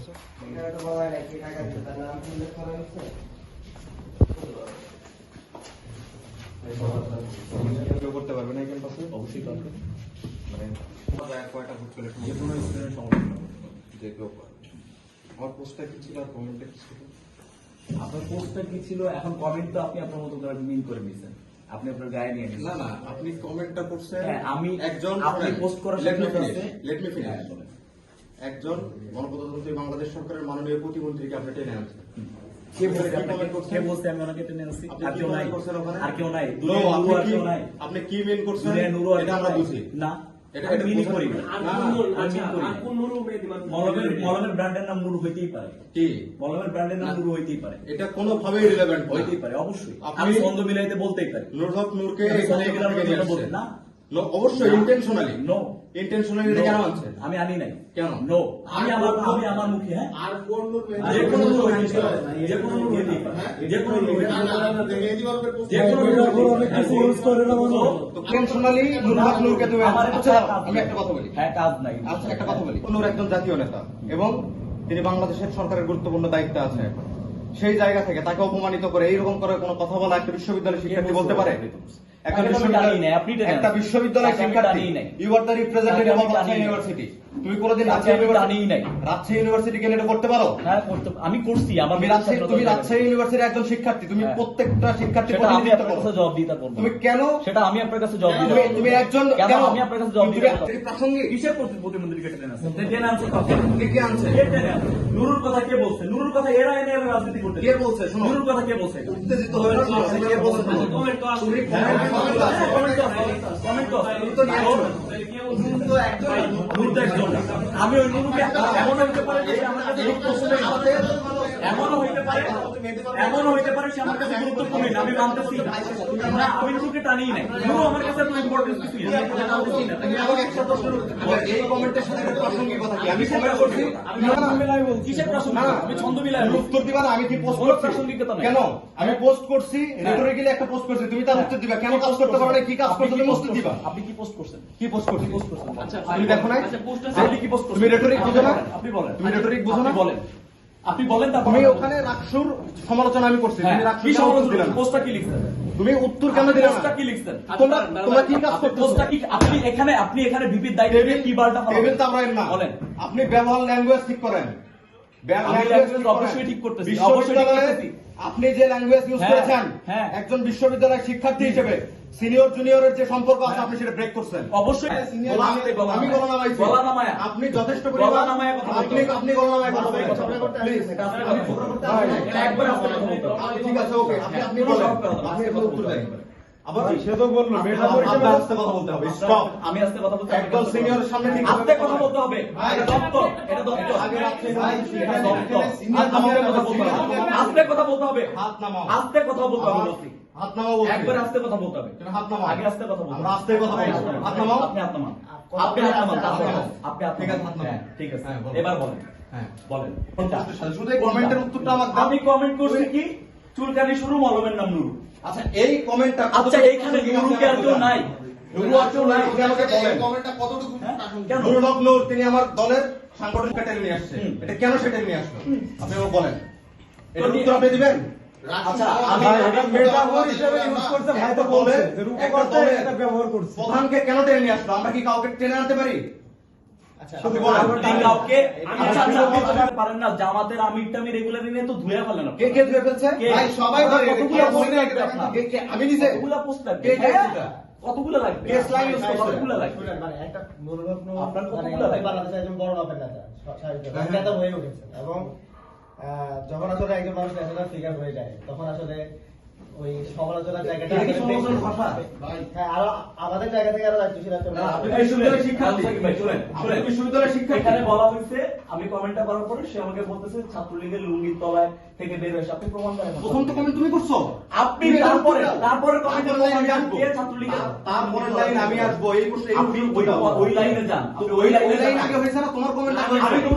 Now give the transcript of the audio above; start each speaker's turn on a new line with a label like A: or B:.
A: আছে? কেউ করতে পারবে না এই ক্যাম্পাসে?
B: অবশ্যই পারবে।
A: মানে কয়টা ভোট পেলে যে কোনো স্টুডেন্ট সমস্যা যে কেউ পারবে। আমার পোস্টটা কি ছিল আর কমেন্টটা কি ছিল?
B: আপনার পোস্টটা কি ছিল? এখন কমেন্ট তো আপনি আপনার মতো করে মিন করে নিয়েছেন, আপনি আপনার গায়ে নিয়ে নিয়েছেন।
A: না না, আপনি কমেন্টটা করছেন।
B: হ্যাঁ, আমি
A: একজন
B: আপনি পোস্ট করার
A: লেট মি
B: সাথে
A: ফিনিশ। একজন গণপ্রজাতন্ত্রী বাংলাদেশ সরকারের মাননীয় প্রতিমন্ত্রীকে আপনি টেনে আনছেন।
B: কে বলছে আমি ওনাকে টেনে আনছি? আর কেউ নাই, আর কেউ নাই,
A: আপনি কি মেন করছেন এটা আমরা বুঝি
B: না। এটা মিনি করি মলমের ব্র্যান্ডের নাম নুরু হইতেই পারে।
A: কি
B: মলমের ব্র্যান্ডের নাম নুরু হইতেই পারে,
A: এটা কোনোভাবেই রিলেভেন্ট
B: হইতেই পারে। অবশ্যই আমি ছন্দ মিলাইতে বলতেই পারি।
A: নূর হক নূরকে
B: ছন্দ মিলাইতে বলতে না,
A: অবশ্যই ইন্টেনশনালি।
B: নো,
A: ইন্টেনশনালি এটা কেন আনছেন?
B: আমি আনি নাই।
A: কেন?
B: নো, আমি আমার মুখে হ্যাঁ
C: আর কোন নূর
B: যে কোনো নূর হইতেই পারে, যে কোনো নূর হইতেই পারে, যে কোনো নূর হইতেই পারে, যে কোনো নূর ইউজ করে না মানে
A: তো ইন্টেনশনালি নূর হক নূরকে তুমি আচ্ছা আমি একটা কথা বলি।
B: হ্যাঁ, কাজ নাই।
A: আচ্ছা একটা কথা বলি, নূর একজন জাতীয় নেতা এবং তিনি বাংলাদেশের সরকারের গুরুত্বপূর্ণ দায়িত্বে আছে। সেই জায়গা থেকে তাকে অপমানিত করে এইরকম করে কোনো কথা বলা একটা বিশ্ববিদ্যালয়ের শিক্ষার্থী বলতে পারে? একটা বিশ্ববিদ্যালয়ের শিক্ষার্থী, you are the representative of Rajshahi university. তুমি কোনোদিন রাজশাহী ইউনিভার্সিটিকে নিয়ে করতে পারো?
B: হ্যাঁ, আমি করছি।
A: তুমি রাজশাহী ইউনিভার্সিটির একজন শিক্ষার্তী, তুমি প্রত্যেকটা শিক্ষার্থী
B: আমি আপনার কাছে জবাব দিতে পারবো।
A: তুমি কেন
B: সেটা আমি আপনার কাছে জবাব দিতে পারবো।
A: তুমি একজন
B: কেন আমি আপনার কাছে জবাব দিতে পারবো?
A: প্রাসঙ্গিক
B: কিসের প্রতিমন্ত্রীকে টেনে আনছে? টেনে আনছে
A: কে আনছে?
B: কে টেনে আনছে? নুরুর কথা কে বলছে? নুরুর কথা এরা এনে রাজনীতি করতে
A: কে বলছে? শোনো,
B: নুরুর কথা কে বলছে?
A: উত্তেজিত হয়ে না, কে বলছে?
B: কমেন্ট তো আছে, কমেন্ট তো আমি ওই নুরুকে এমন হইতে পারে যে আমার কাছে এমনও হইতে পারে সে আমার কাছে গুরুত্বপূর্ণ। আমি মানতেছি না, আমি নুরুকে টানিই নাই। নুরু আমার কাছে তো ইম্পর্টেন্স কিছুই না।
A: এই কমেন্টের সাথে প্রাসঙ্গিক কথা কি? আমি কমেন্ট করছি,
B: কিসের প্রাসঙ্গিক? আমি ছন্দ মিলাই
A: উত্তর দিবা না। আমি কি পোস্ট
B: কোনো
A: করছি?
B: প্রাসঙ্গিকতা নাই।
A: কেন? আমি পোস্ট করছি, রেটরিক্যালি একটা পোস্ট করছি, তুমি তার উত্তর দিবা। কেন কাজ করতে পারো না? কি কাজ করতে তুমি উত্তর দিবা।
B: আপনি কি পোস্ট করছেন?
A: কি পোস্ট করছি?
B: আচ্ছা,
A: তুমি দেখো নাই?
B: আপনি কি পোস্ট করছেন?
A: তুমি রেটরিক বুঝো না?
B: আপনি বলেন।
A: তুমি রেটরিক বুঝো না?
B: আপনি বলেন তারপর
A: তুমি ওখানে রাকসুর সমালোচনা আমি করছি, তুমি রাকসুর
B: কি
A: কেন উত্তর
B: সমালোচনা?
A: দিলে না?
B: পোস্টটা কি লিখছেন?
A: তুমি উত্তর কেন দিলে না?
B: পোস্টটা কি লিখছেন?
A: তোমরা কি কাজ করতেছো?
B: পোস্টটা কি আপনি এখানে ভিপির দায়িত্ব নিয়ে কি বালটা
A: টেবিল তো আমরা না
B: বলেন।
A: আপনি ব্যবহার ল্যাঙ্গুয়েজ ঠিক করেন।
B: আমি ল্যাঙ্গুয়েজ অবশ্যই ঠিক করতেছি, অবশ্যই ঠিক করতেছি।
A: আপনি যে ল্যাঙ্গুয়েজ ইউজ
B: হ্যাঁ,
A: করেছেন
B: হ্যাঁ।
A: একজন বিশ্ববিদ্যালয়ের শিক্ষার্থী হিসেবে সিনিয়র জুনিয়রের যে সম্পর্ক আছে আপনি সেটা ব্রেক করছেন।
B: অবশ্যই
A: আমি গলা নামাইছি,
B: গলা নামায়া
A: আপনি যথেষ্ট
B: গলা
A: পরিমাণ
B: নামায়া কথা বলতে হবে।
A: আপনি গলা নামায়া কথা বলেন। প্লিজ
B: একবার আপনি কথা বলতে হবে।
A: ঠিক আছে, ওকে, আপনি বলেন, আপনি এখন উত্তর দেন। আবার
C: সে তো বললো
A: আপনি আস্তে কথা বলতে হবে। স্টপ।
B: আমি আস্তে কথা বলতে
A: একদল সিনিয়রের সামনে ঠিক
B: আস্তে কথা বলতে হবে। এটা দপ্তর, এটা দপ্তর।
A: আগে রাখছেন ভাই,
B: এটা দপ্তর। আস্তে কথা বলতে হবে।
A: হাত নামাও।
B: আস্তে কথা বলতে হবে বলছি।
A: হাত নামাও বলছি।
B: একবার আস্তে কথা বলতে হবে।
A: হাত নামাও।
B: আগে আস্তে কথা বলতে
A: আমরা
B: হবে।
A: আস্তে কথা বলছি। হাত নামাও।
B: আপনি হাত নামান। আপনি হাত নামান। আপনি হাত
A: ঠিক আছে, হাত নামান।
B: হ্যাঁ, ঠিক আছে।
A: হ্যাঁ, বলো।
B: এবার বলেন।
A: হ্যাঁ,
B: বলেন।
A: শুধু এই কমেন্টের উত্তরটা আমাকে দাও।
B: আমি কমেন্ট করছি কি? চুলকানি শুরু, মলমের নাম নুরু।
A: আচ্ছা, এই কমেন্টটা
B: আচ্ছা, এইখানে নুরু কে আর কেউ নাই? নুরু আর কেউ নাই?
A: আপনি আমাকে বলেন
C: কমেন্টটা কতটুকু
B: কেন?
A: নুরুল হক নূর তিনি আমার দলের সাংগঠনিক টেনে নিয়ে আসছে। এটা কেন সে টেনে নিয়ে আসলো? আপনি আমাকে বলেন। এর উত্তর আপনি দিবেন?
B: আচ্ছা,
A: আমি
C: এটা মেটাফর হিসেবে ইউজ করতে ভাই তো বলছে যে রূপে করতে এটা ব্যবহার করছে।
A: প্রধানকে কেন টেনে নিয়ে আসলো? আমরা কি কাউকে টেনে আনতে পারি? আপনি বলেন।
B: আপনি কাউকে আপনি পারেন না। জামাতের আমির টামির রেগুলারই নিয়ে তো ধুয়ে ফেলেন আপনি।
A: কে ধুয়ে ফেলছে?
B: কে?
A: ভাই সবাই ধরে।
B: কতগুলো পোস্ট লাগবে আপনার?
A: আমি নিজে
B: কতগুলো পোস্ট লাগবে?
A: কে এটা?
B: কতগুলো লাগবে?
A: কে স্লাইড ইউজ করছে?
B: কতগুলো লাগবে?
D: মানে একটা নুরুলগ্ন
B: আপনার কতগুলো
D: মানে
B: লাগবে?
D: বাংলাদেশের একজন বড় মাপের নেতা, স্বাভাবিকভাবে নেতা হয়ে উঠেছেন এবং যখন আসলে একজন মানুষ ন্যাশনাল ফিগার হয়ে যায় তখন আসলে ওই সমালোচনার জায়গাটা
A: এটা কি সমালোচনার ভাষা?
D: হ্যাঁ, আরো আমাদের জায়গা থেকে আরো দায়িত্বশীল একটা
A: না, আপনি
B: এই শুনেন,
A: বিশ্ববিদ্যালয়ের শিক্ষার্থী।
B: ভাই শুনেন,
A: আপনি বিশ্ববিদ্যালয়ের শিক্ষার্থী।
B: এখানে বলা হয়েছে, আমি কমেন্টটা করার পরে সে আমাকে বলতেছে ছাত্রলীগের লুঙ্গির তলায় থেকে বের হয়েছে। আপনি প্রমাণ করেন।
A: প্রথম তো কমেন্ট তুমি করছো।
B: আপনি তারপরে কমেন্টের প্রমাণ দেন কে ছাত্রলীগের।
A: তারপরের লাইন আমি আসবো। এই প্রশ্ন
B: আপনি ওই লাইনে যান। আপনি ওই
A: ওই
B: লাইনে
A: লাইন
B: যান।
A: আগে হয়েছে না? তোমার কমেন্ট আগে
B: আমি
A: হয়েছে।